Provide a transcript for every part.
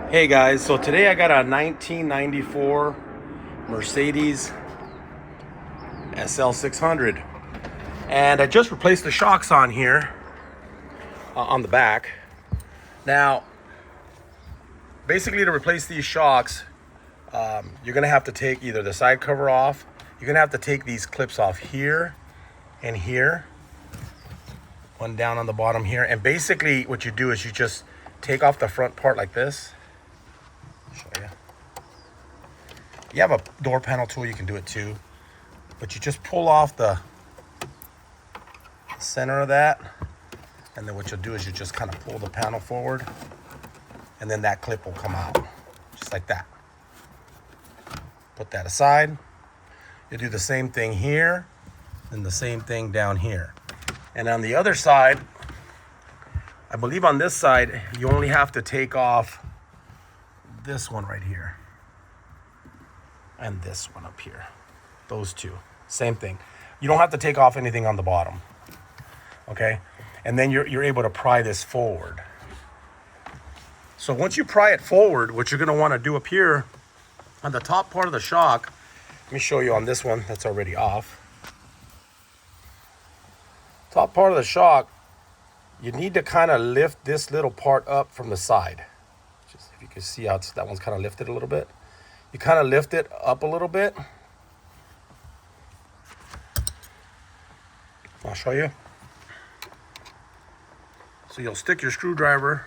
Hey guys, so today I got a 1994 Mercedes SL600 and I just replaced the shocks on here on the back. Now, basically to replace these shocks, you're gonna have to take either the side cover off, you're gonna have to take these clips off here and here, one down on the bottom here, and basically what you do is you just take off the front part like this. Show you. You have a door panel tool, you can do it too. But you just pull off the center of that. And then what you'll do is you just kind of pull the panel forward. And then that clip will come out. Just like that. Put that aside. You do the same thing here. And the same thing down here. And on the other side, I believe on this side, you only have to take off this one right here. And this one up here. Those two. Same thing. You don't have to take off anything on the bottom. Okay? And then you're able to pry this forward. So once you pry it forward, what you're going to want to do up here on the top part of the shock, let me show you on this one that's already off. Top part of the shock, you need to kind of lift this little part up from the side. Just if you can see how that one's kind of lifted a little bit. You kind of lift it up a little bit. I'll show you. So you'll stick your screwdriver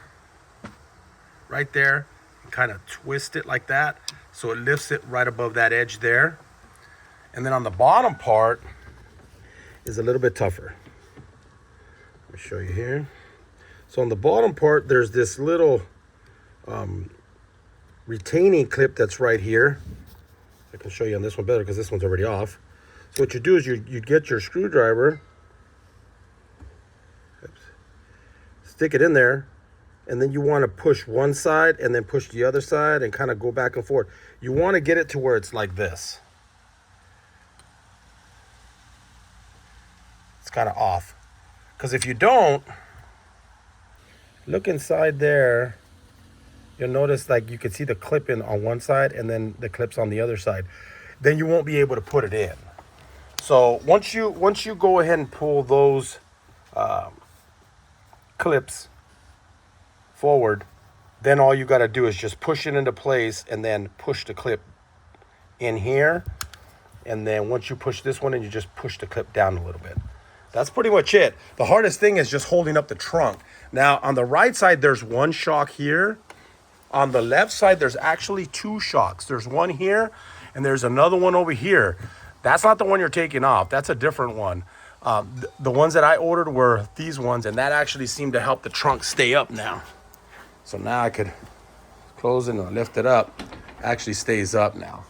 right there and kind of twist it like that so it lifts it right above that edge there. And then on the bottom part is a little bit tougher. Let me show you here. So on the bottom part, there's this little retaining clip that's right here. I can show you on this one better because this one's already off. So what you do is you get your screwdriver, stick it in there, and then you want to push one side and then push the other side and kind of go back and forth. You want to get it to where it's like this. It's kind of off. Because if you don't, look inside there, you'll notice like you can see the clip in on one side and then the clips on the other side. Then you won't be able to put it in. So once you go ahead and pull those clips forward, then all you got to do is just push it into place and then push the clip in here. And then once you push this one in, you just push the clip down a little bit. That's pretty much it. The hardest thing is just holding up the trunk. Now on the right side, there's one shock here. On the left side, there's actually two shocks. There's one here and there's another one over here. That's not the one you're taking off. That's a different one. The ones that I ordered were these ones, and that actually seemed to help the trunk stay up now. So now I could close it and lift it up. It actually stays up now.